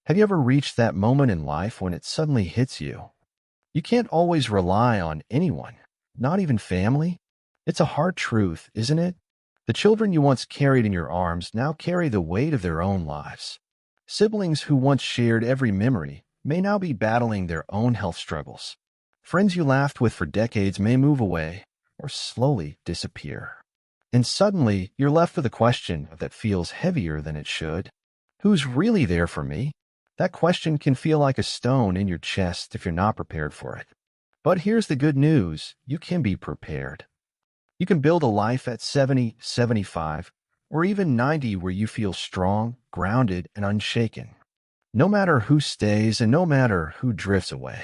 Have you ever reached that moment in life when it suddenly hits you? You can't always rely on anyone, not even family. It's a hard truth, isn't it? The children you once carried in your arms now carry the weight of their own lives. Siblings who once shared every memory may now be battling their own health struggles. Friends you laughed with for decades may move away or slowly disappear. And suddenly, you're left with a question that feels heavier than it should. Who's really there for me? That question can feel like a stone in your chest if you're not prepared for it. But here's the good news. You can be prepared. You can build a life at 70, 75, or even 90 where you feel strong, grounded, and unshaken. No matter who stays and no matter who drifts away.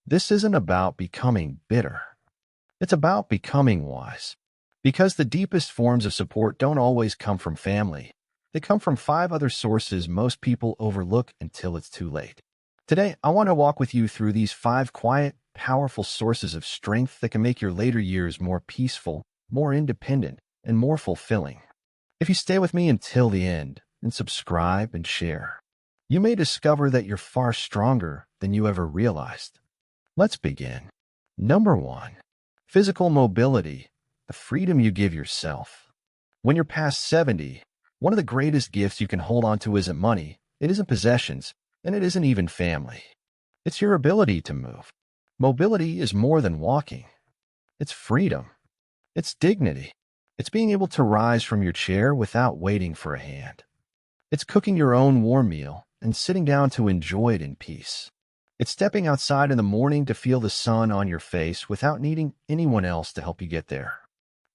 This isn't about becoming bitter. It's about becoming wise. Because the deepest forms of support don't always come from family. They come from 5 other sources most people overlook until it's too late. Today, I want to walk with you through these 5 quiet, powerful sources of strength that can make your later years more peaceful, more independent, and more fulfilling. If you stay with me until the end and subscribe and share, you may discover that you're far stronger than you ever realized. Let's begin. Number 1. Physical mobility, the freedom you give yourself. When you're past 70, one of the greatest gifts you can hold on to isn't money, it isn't possessions, and it isn't even family. It's your ability to move. Mobility is more than walking. It's freedom. It's dignity. It's being able to rise from your chair without waiting for a hand. It's cooking your own warm meal and sitting down to enjoy it in peace. It's stepping outside in the morning to feel the sun on your face without needing anyone else to help you get there.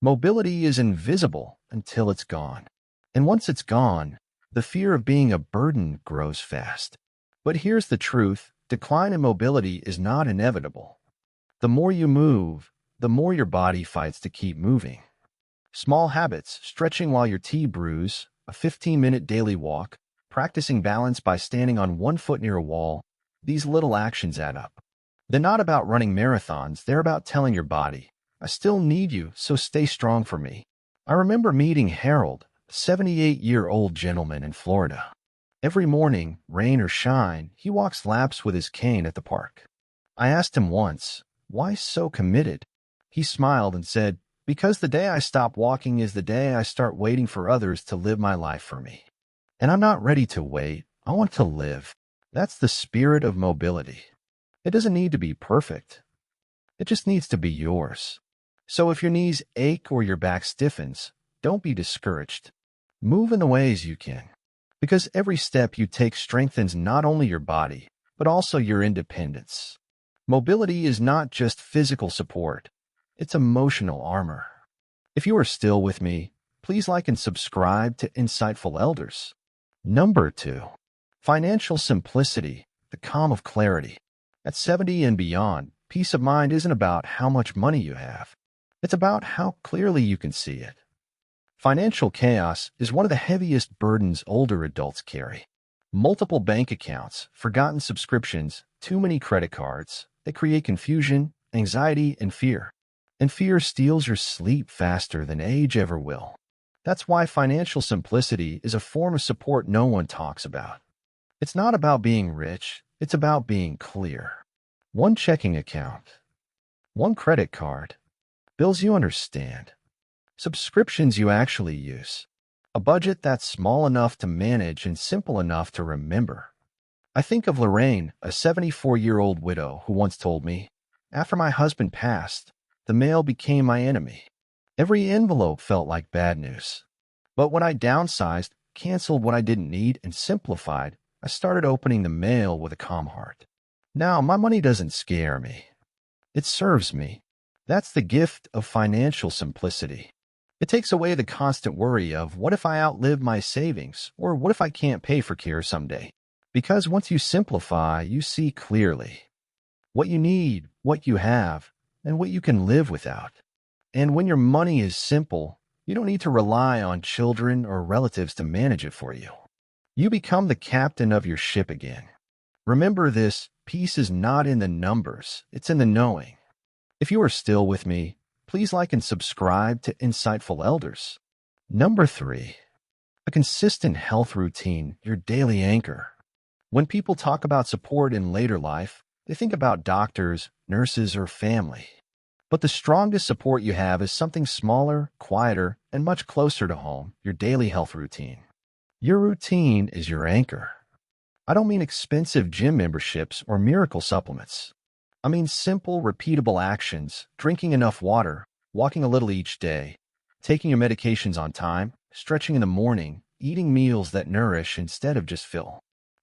Mobility is invisible until it's gone. And once it's gone, the fear of being a burden grows fast. But here's the truth. Decline in mobility is not inevitable. The more you move, the more your body fights to keep moving. Small habits, stretching while your tea brews, a 15-minute daily walk, practicing balance by standing on one foot near a wall, these little actions add up. They're not about running marathons, they're about telling your body, I still need you, so stay strong for me. I remember meeting Harold, a 78-year-old gentleman in Florida. Every morning, rain or shine, he walks laps with his cane at the park. I asked him once, why so committed? He smiled and said, because the day I stop walking is the day I start waiting for others to live my life for me. And I'm not ready to wait, I want to live. That's the spirit of mobility. It doesn't need to be perfect. It just needs to be yours. So if your knees ache or your back stiffens, don't be discouraged. Move in the ways you can. Because every step you take strengthens not only your body, but also your independence. Mobility is not just physical support. It's emotional armor. If you are still with me, please like and subscribe to Insightful Elders. Number 2. Financial simplicity, the calm of clarity. At 70 and beyond, peace of mind isn't about how much money you have. It's about how clearly you can see it. Financial chaos is one of the heaviest burdens older adults carry. Multiple bank accounts, forgotten subscriptions, too many credit cards. They create confusion, anxiety, and fear. And fear steals your sleep faster than age ever will. That's why financial simplicity is a form of support no one talks about. It's not about being rich, it's about being clear. One checking account, one credit card, bills you understand, subscriptions you actually use, a budget that's small enough to manage and simple enough to remember. I think of Lorraine, a 74-year-old widow who once told me, after my husband passed, the mail became my enemy. Every envelope felt like bad news. But when I downsized, canceled what I didn't need, and simplified, I started opening the mail with a calm heart. Now, my money doesn't scare me. It serves me. That's the gift of financial simplicity. It takes away the constant worry of what if I outlive my savings, or what if I can't pay for care someday? Because once you simplify, you see clearly what you need, what you have, and what you can live without. And when your money is simple, you don't need to rely on children or relatives to manage it for you. You become the captain of your ship again. Remember this, peace is not in the numbers, it's in the knowing. If you are still with me, please like and subscribe to Insightful Elders. Number 3. A consistent health routine, your daily anchor. When people talk about support in later life, they think about doctors, nurses, or family. But the strongest support you have is something smaller, quieter, and much closer to home, your daily health routine. Your routine is your anchor. I don't mean expensive gym memberships or miracle supplements. I mean simple, repeatable actions, drinking enough water, walking a little each day, taking your medications on time, stretching in the morning, eating meals that nourish instead of just fill.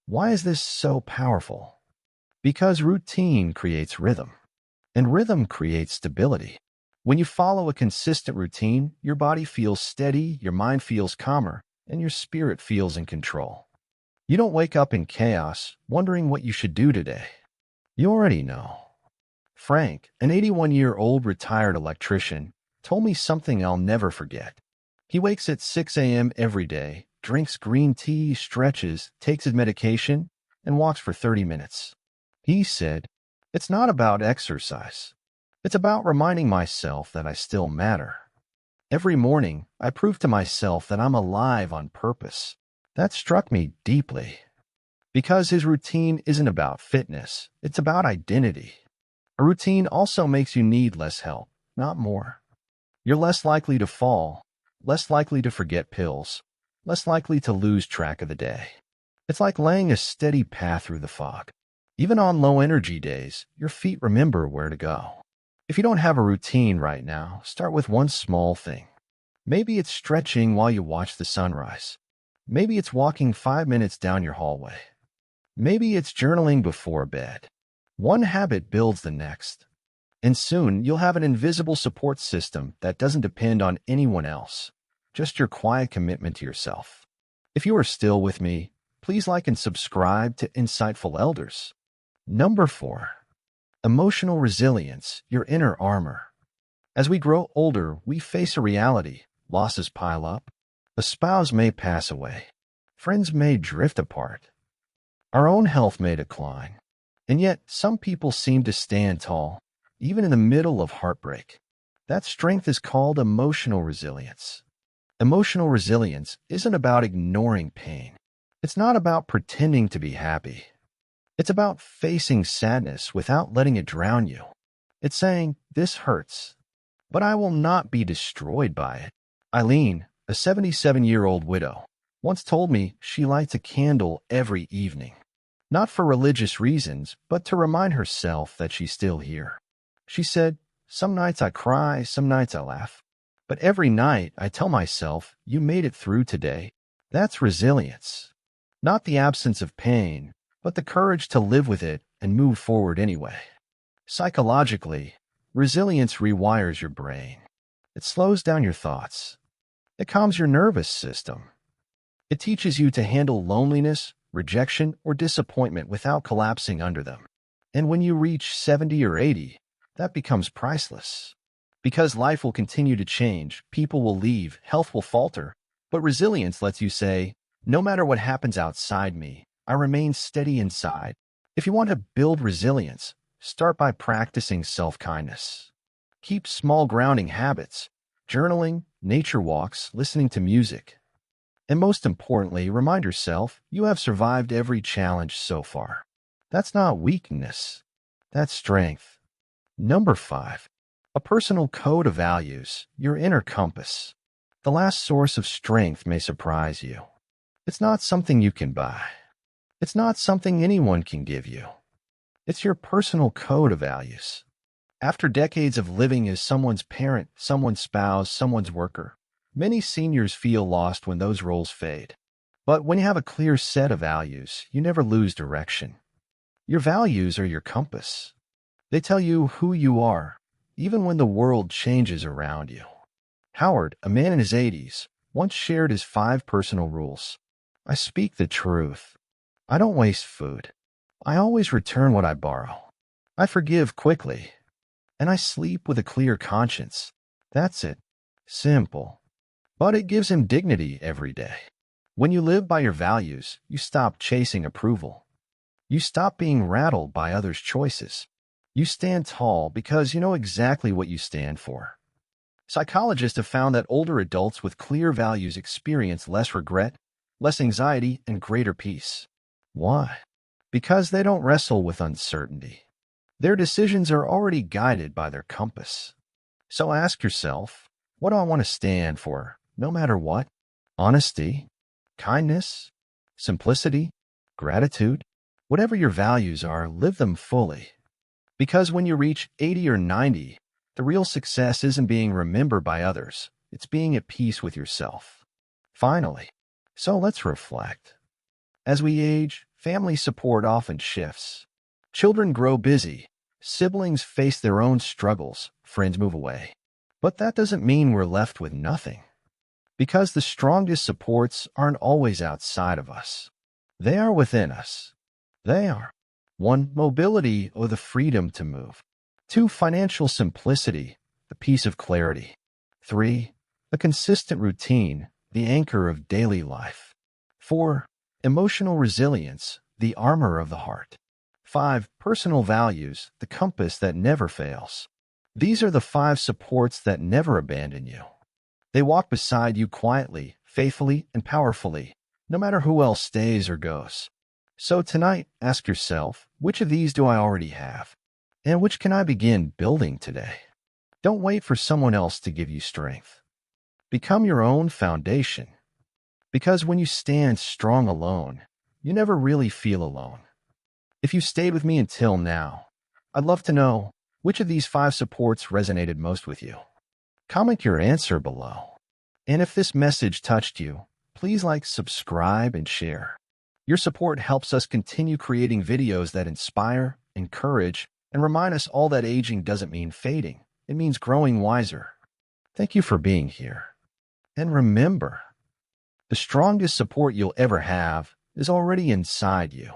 Why is this so powerful? Because routine creates rhythm, and rhythm creates stability. When you follow a consistent routine, your body feels steady, your mind feels calmer, and your spirit feels in control. You don't wake up in chaos, wondering what you should do today. You already know. Frank, an 81-year-old retired electrician, told me something I'll never forget. He wakes at 6 a.m. every day, drinks green tea, stretches, takes his medication, and walks for 30 minutes. He said, "It's not about exercise. It's about reminding myself that I still matter. Every morning, I prove to myself that I'm alive on purpose." That struck me deeply. Because his routine isn't about fitness, it's about identity. A routine also makes you need less help, not more. You're less likely to fall, less likely to forget pills, less likely to lose track of the day. It's like laying a steady path through the fog. Even on low-energy days, your feet remember where to go. If you don't have a routine right now, start with one small thing. Maybe it's stretching while you watch the sunrise. Maybe it's walking 5 minutes down your hallway. Maybe it's journaling before bed. One habit builds the next. And soon you'll have an invisible support system that doesn't depend on anyone else, just your quiet commitment to yourself. If you are still with me, please like and subscribe to Insightful Elders. Number 4. Emotional resilience, your inner armor. As we grow older, we face a reality. Losses pile up. A spouse may pass away. Friends may drift apart. Our own health may decline. And yet, some people seem to stand tall, even in the middle of heartbreak. That strength is called emotional resilience. Emotional resilience isn't about ignoring pain. It's not about pretending to be happy. It's about facing sadness without letting it drown you. It's saying, "This hurts, but I will not be destroyed by it." Eileen, a 77-year-old widow, once told me she lights a candle every evening. Not for religious reasons, but to remind herself that she's still here. She said, "Some nights I cry, some nights I laugh. But every night I tell myself, you made it through today." That's resilience. Not the absence of pain, but the courage to live with it and move forward anyway. Psychologically, resilience rewires your brain. It slows down your thoughts. It calms your nervous system. It teaches you to handle loneliness, rejection, or disappointment without collapsing under them. And when you reach 70 or 80, that becomes priceless. Because life will continue to change, people will leave, health will falter, but resilience lets you say, "No matter what happens outside me, I remain steady inside." If you want to build resilience, start by practicing self-kindness. Keep small grounding habits, journaling, nature walks, listening to music. And most importantly, remind yourself you have survived every challenge so far. That's not weakness. That's strength. Number 5. A personal code of values, your inner compass. The last source of strength may surprise you. It's not something you can buy. It's not something anyone can give you. It's your personal code of values. After decades of living as someone's parent, someone's spouse, someone's worker, many seniors feel lost when those roles fade. But when you have a clear set of values, you never lose direction. Your values are your compass. They tell you who you are, even when the world changes around you. Howard, a man in his 80s, once shared his 5 personal rules. I speak the truth. I don't waste food. I always return what I borrow. I forgive quickly. And I sleep with a clear conscience. That's it. Simple. But it gives him dignity every day. When you live by your values, you stop chasing approval. You stop being rattled by others' choices. You stand tall because you know exactly what you stand for. Psychologists have found that older adults with clear values experience less regret, less anxiety, and greater peace. Why? because they don't wrestle with uncertainty. Their decisions are already guided by their compass. So ask yourself, what do I want to stand for, no matter what? Honesty, kindness, simplicity, gratitude. Whatever your values are, live them fully. Because when you reach 80 or 90, the real success isn't being remembered by others. It's being at peace with yourself. Finally, so let's reflect. As we age, family support often shifts. Children grow busy. Siblings face their own struggles. Friends move away. But that doesn't mean we're left with nothing. Because the strongest supports aren't always outside of us. They are within us. They are 1. Mobility, or the freedom to move. 2. Financial simplicity, the peace of clarity. 3. A consistent routine, the anchor of daily life. 4. Emotional resilience, the armor of the heart. 5. Personal values, the compass that never fails. These are the 5 supports that never abandon you. They walk beside you quietly, faithfully, and powerfully, no matter who else stays or goes. So tonight, ask yourself, which of these do I already have? And which can I begin building today? Don't wait for someone else to give you strength. Become your own foundation. Because when you stand strong alone, you never really feel alone. If you stayed with me until now, I'd love to know which of these 5 supports resonated most with you. Comment your answer below. And if this message touched you, please like, subscribe, and share. Your support helps us continue creating videos that inspire, encourage, and remind us all that aging doesn't mean fading. It means growing wiser. Thank you for being here. And remember, the strongest support you'll ever have is already inside you.